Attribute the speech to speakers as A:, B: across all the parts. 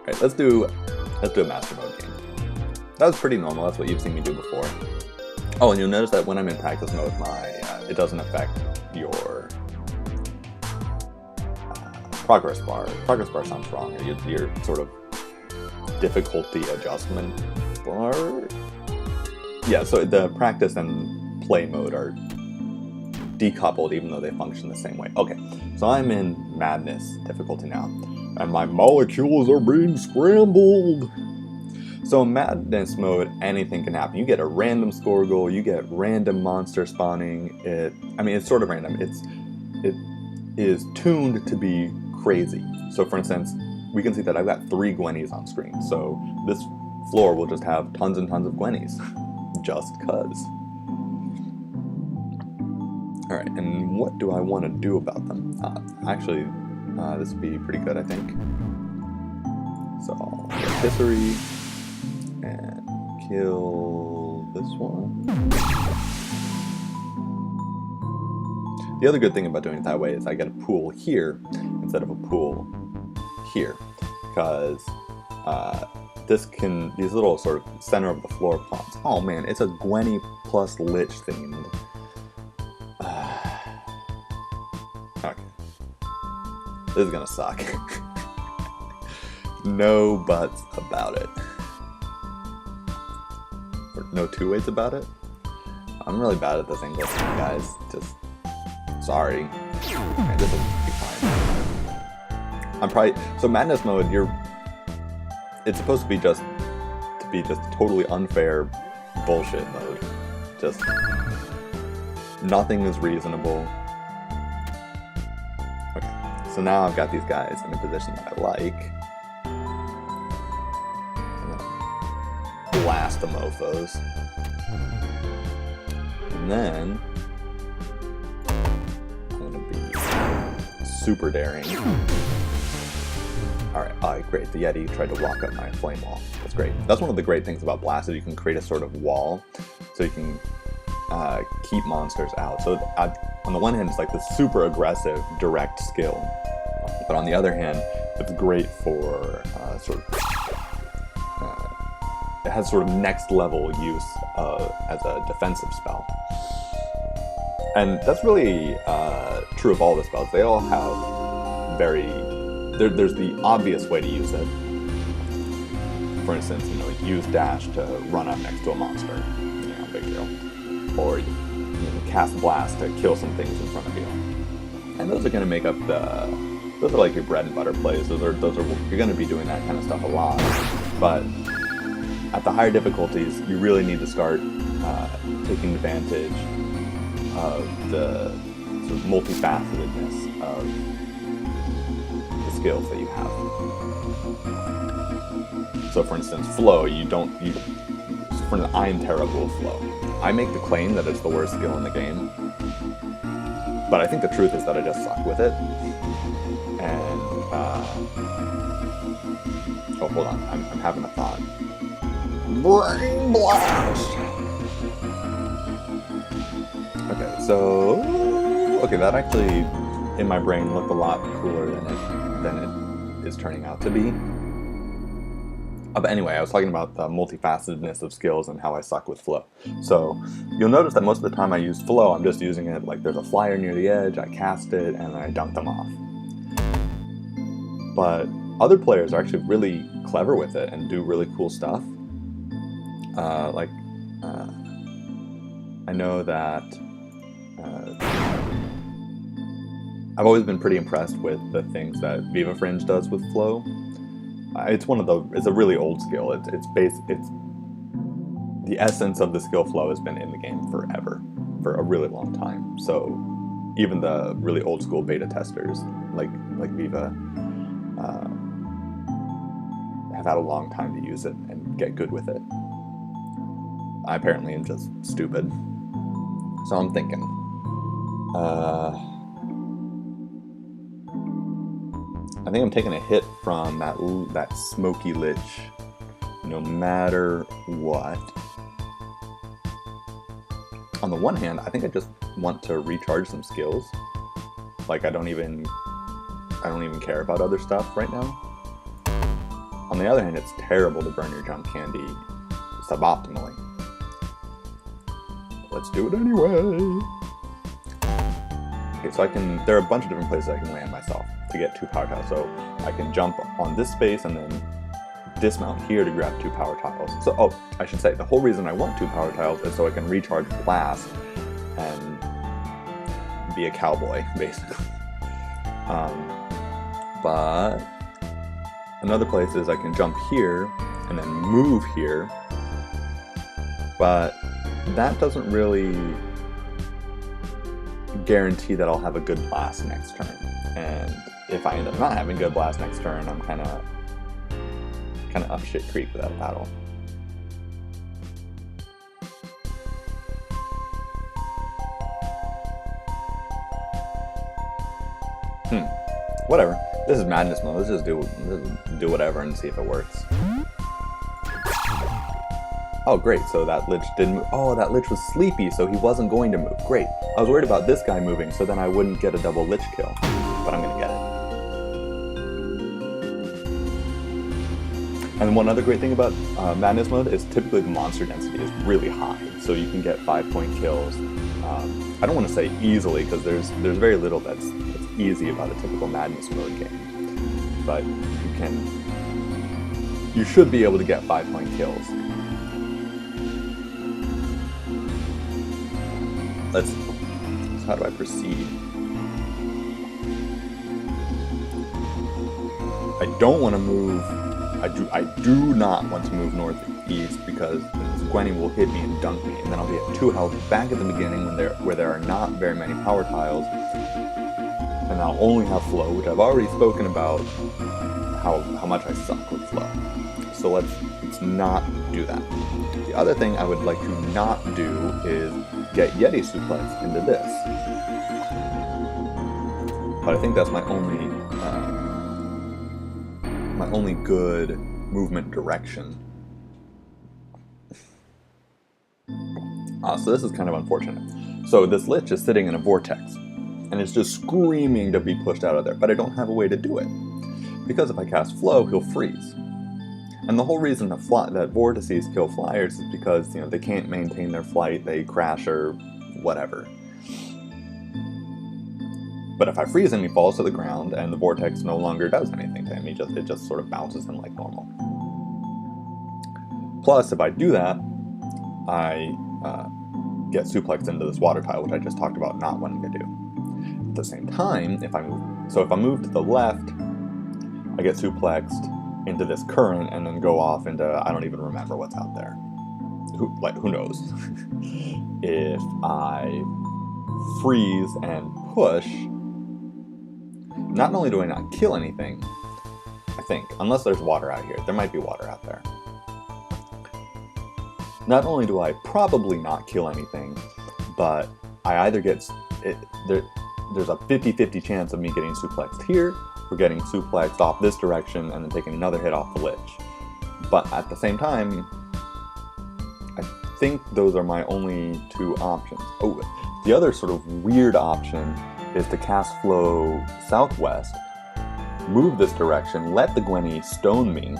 A: Alright, let's do a master mode game. That was pretty normal, that's what you've seen me do before. Oh, and you'll notice that when I'm in practice mode, it doesn't affect your progress bar. Progress bar sounds wrong. Your sort of difficulty adjustment bar. Yeah, so the practice and play mode are decoupled even though they function the same way. Okay, so I'm in madness difficulty now, and my molecules are being scrambled. So in madness mode, anything can happen. You get a random score goal, you get random monster spawning. It's sort of random. It is tuned to be crazy. So for instance, we can see that I've got 3 Gwennies on screen. So this floor will just have tons and tons of Gwennies, just cuz. Alright, and what do I want to do about them? Actually, this would be pretty good, I think. So I'll patisserie and kill this one. The other good thing about doing it that way is I get a pool here instead of a pool here, because these little sort of center of the floor pawns. Oh man, it's a Gwenny plus Lich themed. Okay. This is gonna suck. No buts about it. Or no two ways about it. I'm really bad at this English, guys. Just sorry. Okay, this will be fine. So madness mode, it's supposed to be just totally unfair bullshit mode. Just nothing is reasonable. Okay, so now I've got these guys in a position that I like. Blast the mofos. And then I'm gonna be super daring. Alright, great. The Yeti tried to block up my flame wall. That's great. That's one of the great things about Blast, is you can create a sort of wall so you can keep monsters out. So on the one hand, it's like this super aggressive, direct skill. But on the other hand, it's great for it has sort of next level use as a defensive spell. And that's really true of all the spells. They all have there's the obvious way to use it. For instance, use dash to run up next to a monster. Big deal. Or cast blast to kill some things in front of you. And those are going to make up those are like your bread and butter plays. Those are you're going to be doing that kind of stuff a lot. But at the higher difficulties, you really need to start taking advantage of the sort of multifacetedness of the skills that you have. So for instance, flow, I'm terrible at flow. I make the claim that it's the worst skill in the game, but I think the truth is that I just suck with it. And, oh, hold on, I'm having a thought. Brain blast! Okay, that actually, in my brain, looked a lot cooler than it is turning out to be. But anyway, I was talking about the multifacetedness of skills and how I suck with flow. So you'll notice that most of the time I use flow, I'm just using it like there's a flyer near the edge, I cast it, and I dunk them off. But other players are actually really clever with it and do really cool stuff. I know that I've always been pretty impressed with the things that Viva Fringe does with flow. It's a really old skill. It's the essence of the skill flow has been in the game forever, for a really long time. So even the really old school beta testers like Viva have had a long time to use it and get good with it. I apparently am just stupid. So I'm thinking, I think I'm taking a hit from that smoky lich, no matter what. On the one hand, I think I just want to recharge some skills. Like I don't even care about other stuff right now. On the other hand, it's terrible to burn your jump candy suboptimally. Let's do it anyway. Okay, so there are a bunch of different places I can land myself to get 2 power tiles. So I can jump on this space and then dismount here to grab 2 power tiles. So, oh, I should say, the whole reason I want 2 power tiles is so I can recharge blast and be a cowboy, basically. But another place is I can jump here and then move here, but that doesn't really guarantee that I'll have a good blast next turn. And if I end up not having good blast next turn, I'm kind of up shit creek with that battle. Whatever. This is madness mode. Let's just do whatever and see if it works. Oh, great. So that lich didn't move. Oh, that lich was sleepy, so he wasn't going to move. Great. I was worried about this guy moving, so then I wouldn't get a double lich kill. But I'm going to get it. And one other great thing about madness mode is typically the monster density is really high. So you can get 5-point kills. I don't want to say easily, because there's very little that's easy about a typical madness mode game. But you should be able to get 5-point kills. So how do I proceed? I don't want to move. I do not want to move northeast because Gwenny will hit me and dunk me, and then I'll be at 2 health back at the beginning where there are not very many power tiles, and I'll only have flow, which I've already spoken about how much I suck with flow. So let's not do that. The other thing I would like to not do is get Yeti suplex into this. But I think that's my only good movement direction. So this is kind of unfortunate. So this lich is sitting in a vortex, and it's just screaming to be pushed out of there, but I don't have a way to do it. Because if I cast flow, he'll freeze. And the whole reason that vortices kill flyers is because, they can't maintain their flight, they crash or whatever. But if I freeze him, he falls to the ground, and the vortex no longer does anything to him. It just sort of bounces him like normal. Plus, if I do that, I get suplexed into this water tile, which I just talked about not wanting to do. At the same time, if I move to the left, I get suplexed into this current and then go off into, I don't even remember what's out there. Who knows? If I freeze and push, not only do I not kill anything, I think, unless there's water out here. There might be water out there. Not only do I probably not kill anything, but I either get... There's a 50-50 chance of me getting suplexed here, or getting suplexed off this direction, and then taking another hit off the lich. But at the same time, I think those are my only 2 options. Oh, the other sort of weird option is to cast flow southwest, move this direction, let the Gwenny stone me,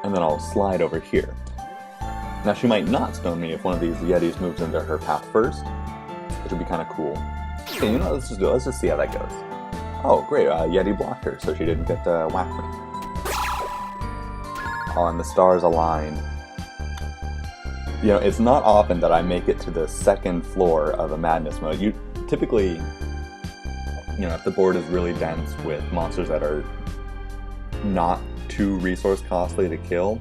A: and then I'll slide over here. Now she might not stone me if one of these Yetis moves into her path first, which would be kind of cool. Okay, let's just see how that goes. Oh, great, Yeti blocked her, so she didn't get to whack me. Oh, and the stars aligned. It's not often that I make it to the 2nd floor of a madness mode. Typically, if the board is really dense with monsters that are not too resource costly to kill,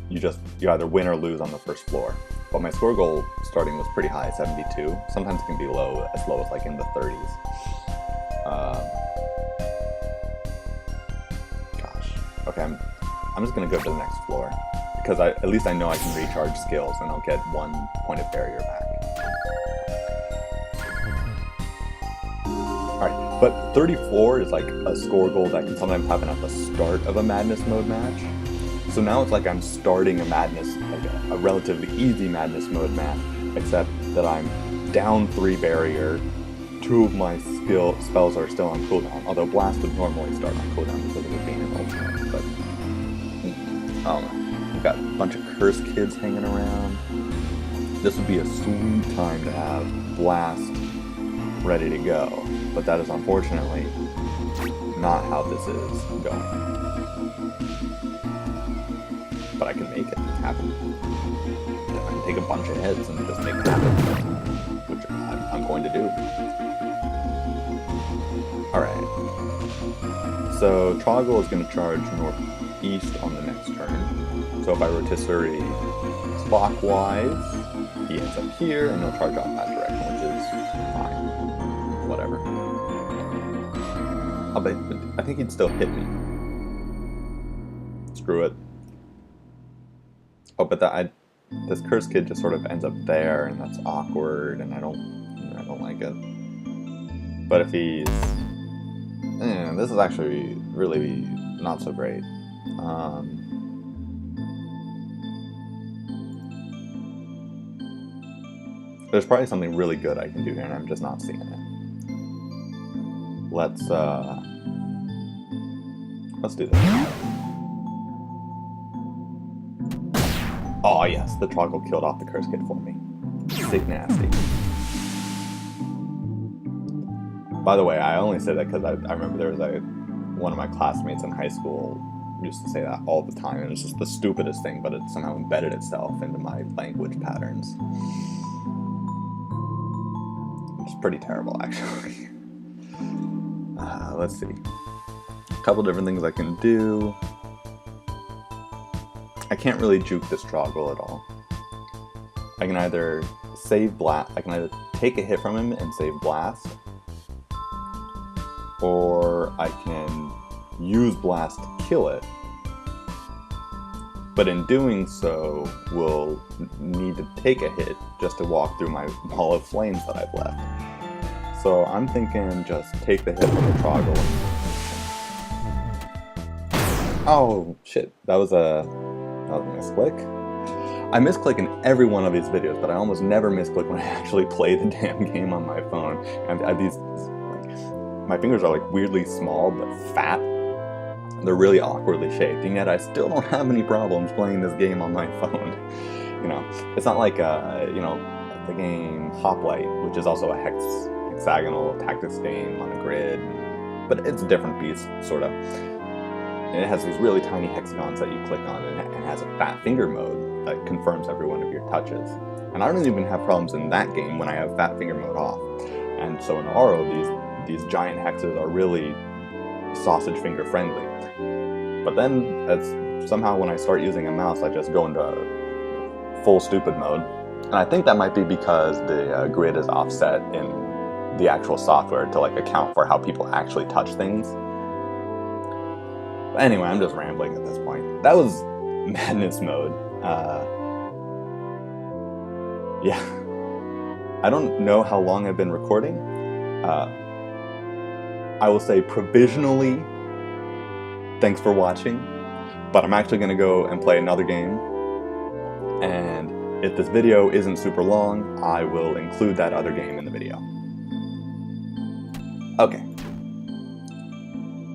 A: you either win or lose on the 1st floor. But my score goal starting was pretty high, 72. Sometimes it can be as low as like in the 30s. Okay, I'm just gonna go to the next floor because at least I know I can recharge skills and I'll get 1 point of barrier back. Alright, but 34 is like a score goal that can sometimes happen at the start of a madness mode match. So now it's like I'm starting a relatively easy madness mode match, except that I'm down 3 barrier, 2 of my spells are still on cooldown, although Blast would normally start on cooldown because of it being an ultimate, but I don't know. We've got a bunch of Curse Kids hanging around. This would be a sweet time to have Blast ready to go, but that is unfortunately not how this is going. But I can make it happen. I can take a bunch of hits and just make it happen, which I'm going to do. Alright. So Troggle is going to charge northeast on the next turn. So if I rotisserie clockwise, he ends up here and he'll charge off that direction, which is fine. Whatever. I think he'd still hit me. Screw it. Oh, but this Curse Kid just sort of ends up there, and that's awkward, and I don't like it. But if he's... this is actually really not so great. There's probably something really good I can do here, and I'm just not seeing it. Let's do this. Oh yes, the Troggle killed off the Curse Kid for me. Sick nasty. By the way, I only say that because I remember there was one of my classmates in high school used to say that all the time, and it's just the stupidest thing, but it somehow embedded itself into my language patterns. It's pretty terrible, actually. Let's see. A couple different things I can do. I can't really juke this Troggle at all. I can either save Blast. I can either take a hit from him and save Blast, or I can use Blast to kill it. But in doing so, we'll need to take a hit just to walk through my wall of flames that I've left. So I'm thinking just take the hit from the Troggle. Oh shit! That was a misclick. I misclick in every one of these videos, but I almost never misclick when I actually play the damn game on my phone. And my fingers are like weirdly small but fat. They're really awkwardly shaped, and yet I still don't have any problems playing this game on my phone. You know, it's not like the game Hoplite, which is also a hexagonal tactics game on a grid, but it's a different beast, sort of. And it has these really tiny hexagons that you click on, and it has a fat finger mode that confirms every one of your touches. And I don't even have problems in that game when I have fat finger mode off. And so in Auro, these giant hexes are really sausage finger friendly. But then somehow when I start using a mouse, I just go into full stupid mode. And I think that might be because the grid is offset in the actual software to account for how people actually touch things. But anyway, I'm just rambling at this point. That was madness mode. Yeah. I don't know how long I've been recording. I will say provisionally, thanks for watching, but I'm actually going to go and play another game. And if this video isn't super long, I will include that other game in the video. Okay.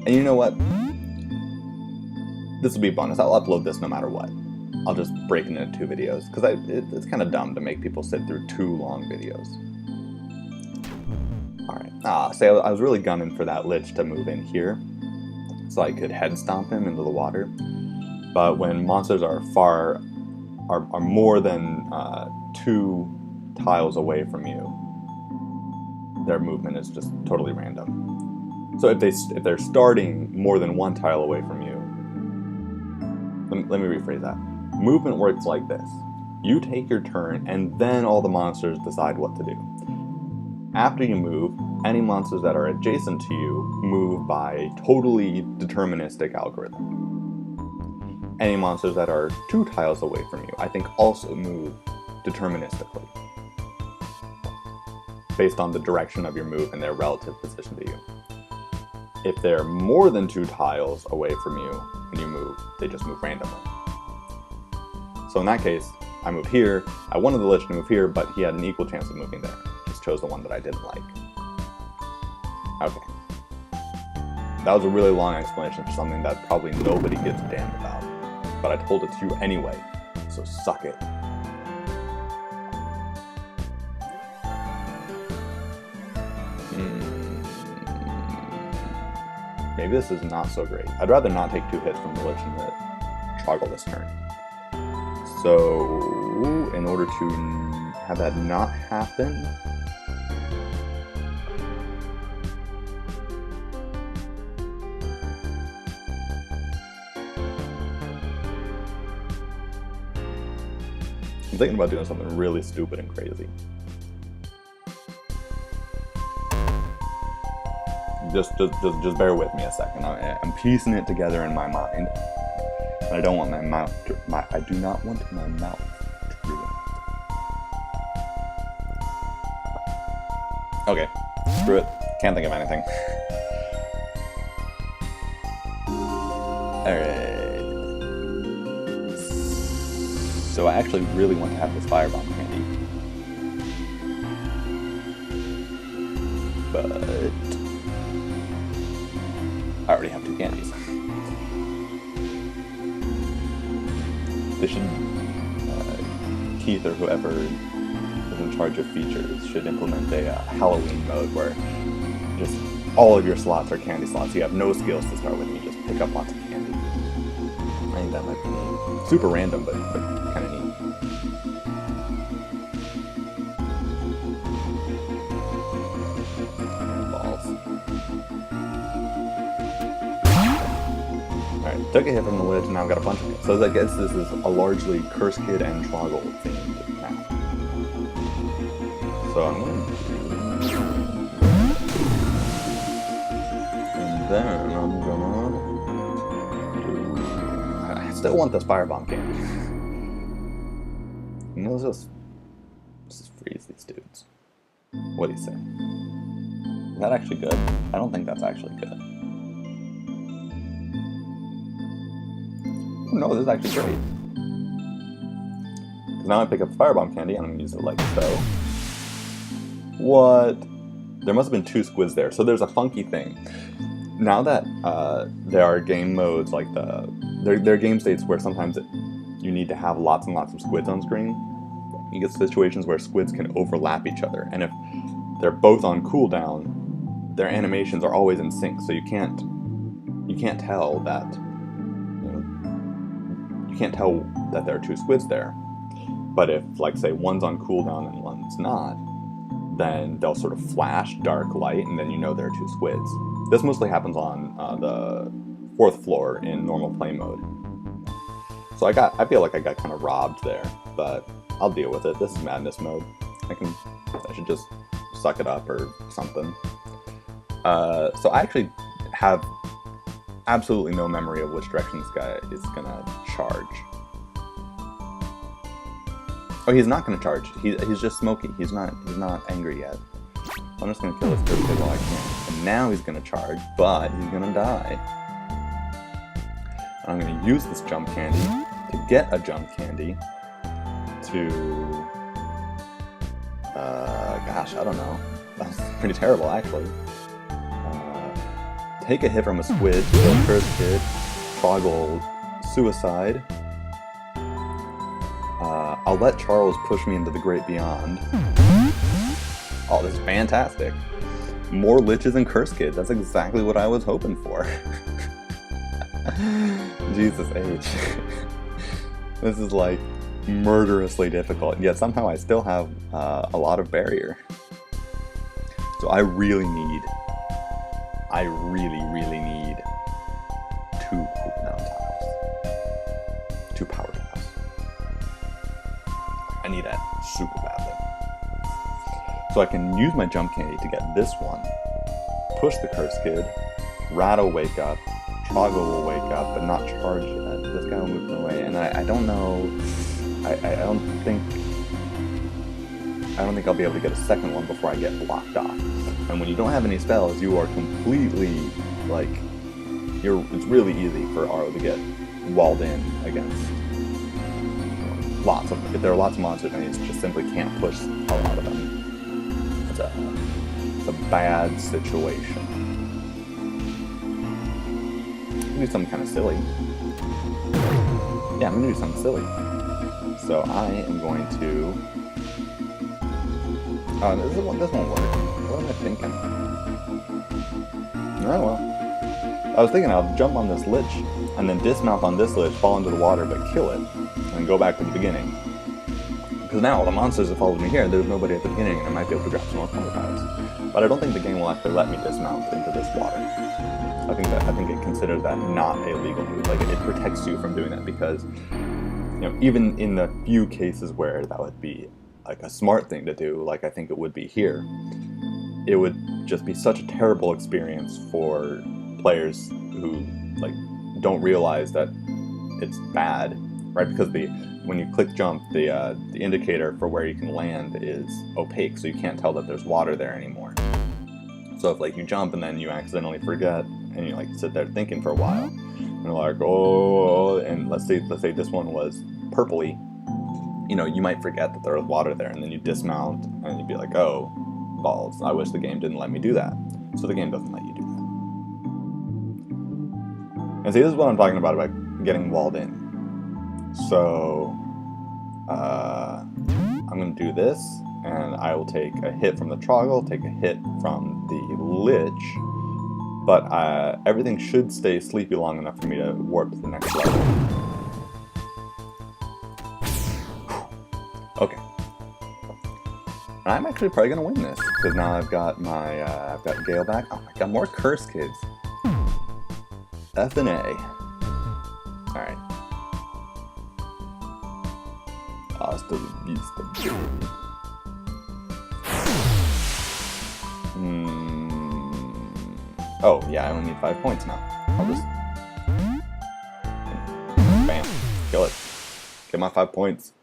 A: And you know what? This will be a bonus. I'll upload this no matter what. I'll just break it into 2 videos, because it's kind of dumb to make people sit through 2 long videos. Alright. So I was really gunning for that Lich to move in here, so I could head stomp him into the water. But when monsters are more than 2 tiles away from you, their movement is just totally random. So if they're starting more than 1 tile away from you, let me rephrase that. Movement works like this. You take your turn, and then all the monsters decide what to do. After you move, any monsters that are adjacent to you move by a totally deterministic algorithm. Any monsters that are 2 tiles away from you, I think, also move deterministically, based on the direction of your move and their relative position to you. If they're more than 2 tiles away from you when you move, they just move randomly. So in that case, I moved here. I wanted the Lich to move here, but he had an equal chance of moving there. Just chose the one that I didn't like. Okay. That was a really long explanation for something that probably nobody gives a damn about. But I told it to you anyway, so suck it. Maybe this is not so great. I'd rather not take 2 hits from the Lich and hit Troggle this turn. So, in order to have that not happen, I'm thinking about doing something really stupid and crazy. Just bear with me a second. I'm piecing it together in my mind, and I don't want my mouth to, I do not want my mouth to ruin it. Okay, screw it. Can't think of anything. Alright. So I actually really want to have this firebomb candy. But I already have 2 candies. They should, Keith or whoever is in charge of features should implement a Halloween mode where just all of your slots are candy slots. You have no skills to start with, you just pick up lots of candy. I think that might be neat. Super random, but kind of neat. Alright, took a hit from the Lich, and now I've got a bunch of hits. So I guess this is a largely Curse Kid and Troggle themed map. So I'm going to... And then I'm gonna... I still want this firebomb candy. And let's just freeze these dudes. What do you say? Is that actually good? I don't think that's actually good. Oh no, this is actually great. Because now I pick up the firebomb candy and I'm going to use it like so. What? There must have been 2 squids there. So there's a funky thing. Now that there are game modes like there are game states where sometimes you need to have lots and lots of squids on screen. You get situations where squids can overlap each other. And if they're both on cooldown, their animations are always in sync. So you can't tell that... You can't tell that there are 2 squids there. But if, like, say, one's on cooldown and one's not, then they'll sort of flash dark light, and then you know there are 2 squids. This mostly happens on the 4th floor in normal play mode. So I feel like I got kind of robbed there, but I'll deal with it. This is madness mode. I should just suck it up or something. So I actually have absolutely no memory of which direction this guy is gonna charge. Oh, he's not gonna charge. He's just smoky. He's not angry yet. I'm just gonna kill this Curse Kid while I can. And now he's gonna charge, but he's gonna die. And I'm gonna use this jump candy to get a jump candy to gosh, I don't know. That was pretty terrible actually. Take a hit from a squid, kill Curse Kid, Troggle suicide. I'll let Charles push me into the great beyond. Oh, this is fantastic. More Liches and Curse Kids. That's exactly what I was hoping for. Jesus H. This is like murderously difficult, yet somehow I still have a lot of barrier. So I really need 2 cooldown tiles. 2 power tiles. I need that super badly. So I can use my jump candy to get this one, push the Curse Kid, Rat will wake up, Troggle will wake up, but not charge yet. This guy will move away, and I don't know. I don't think I'll be able to get a second one before I get blocked off. And when you don't have any spells, you are completely like it's really easy for Auro to get walled in against lots of. If there are lots of monsters, and you just simply can't push a lot of them. It's a bad situation. can do something kind of silly. Yeah, I'm gonna do something silly. So I am going to... Oh, this won't work. What am I thinking? Oh well. I was thinking I'll jump on this lich, and then dismount on this lich, fall into the water, but kill it, and go back to the beginning. Because now all the monsters have followed me here, there's nobody at the beginning, and I might be able to grab some more power tiles. But I don't think the game will actually let me dismount into this water. I think it considers that not a legal move. Like, it protects you from doing that because, you know, even in the few cases where that would be like a smart thing to do, like I think it would be here, it would just be such a terrible experience for players who like don't realize that it's bad, right? Because when you click jump, the indicator for where you can land is opaque, so you can't tell that there's water there anymore. So if like you jump and then you accidentally forget, and you like sit there thinking for a while, and you're like, oh, and let's say this one was purpley, you know, you might forget that there was water there, and then you dismount, and you'd be like, oh, balls, I wish the game didn't let me do that. So the game doesn't let you do that. And see, this is what I'm talking about getting walled in. So, I'm going to do this, and I will take a hit from the Troggle, take a hit from the Lich, but everything should stay sleepy long enough for me to warp to the next level. Okay. And I'm actually probably going to win this, because now I've got I've got Gale back. Oh, I got more Curse Kids. F and A. Alright. Hasta la vista, baby. Oh, yeah, I only need 5 points now. I'll just... Bam. Kill it. Get my 5 points.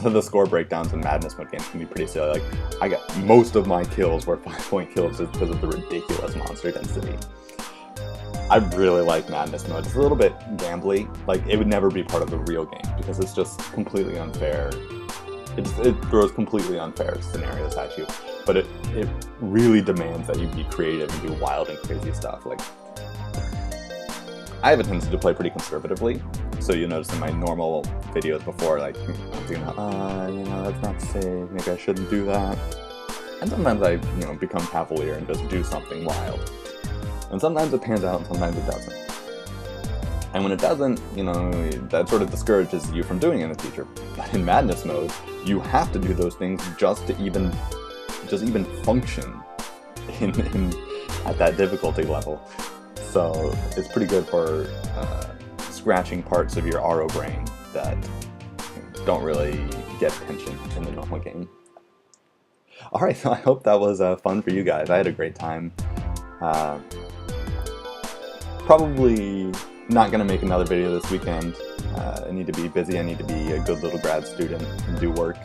A: The score breakdowns in Madness Mode games can be pretty silly. Like, I got most of my kills were 5-point kills just because of the ridiculous monster density. I really like Madness Mode. It's a little bit gambly. Like, it would never be part of the real game because it's just completely unfair. It throws completely unfair scenarios at you, but it really demands that you be creative and do wild and crazy stuff. Like, I have a tendency to play pretty conservatively, so you'll notice in my normal videos before, like, I'm thinking, you know, that's not safe, maybe I shouldn't do that. And sometimes I, you know, become cavalier and just do something wild. And sometimes it pans out and sometimes it doesn't. And when it doesn't, you know, that sort of discourages you from doing it in the future. But in Madness Mode, you have to do those things just to even function at that difficulty level. So it's pretty good for scratching parts of your Auro brain that don't really get attention in the normal game. Alright, so I hope that was fun for you guys. I had a great time. Probably not going to make another video this weekend. I need to be busy, I need to be a good little grad student and do work.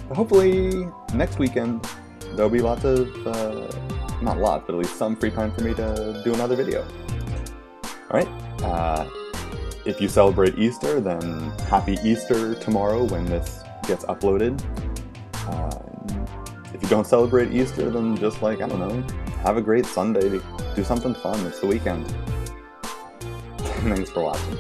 A: But hopefully next weekend there'll be lots of, not lots, but at least some free time for me to do another video. Alright, if you celebrate Easter, then happy Easter tomorrow when this gets uploaded. If you don't celebrate Easter, then just like, I don't know, have a great Sunday, do something fun, it's the weekend. Thanks for watching.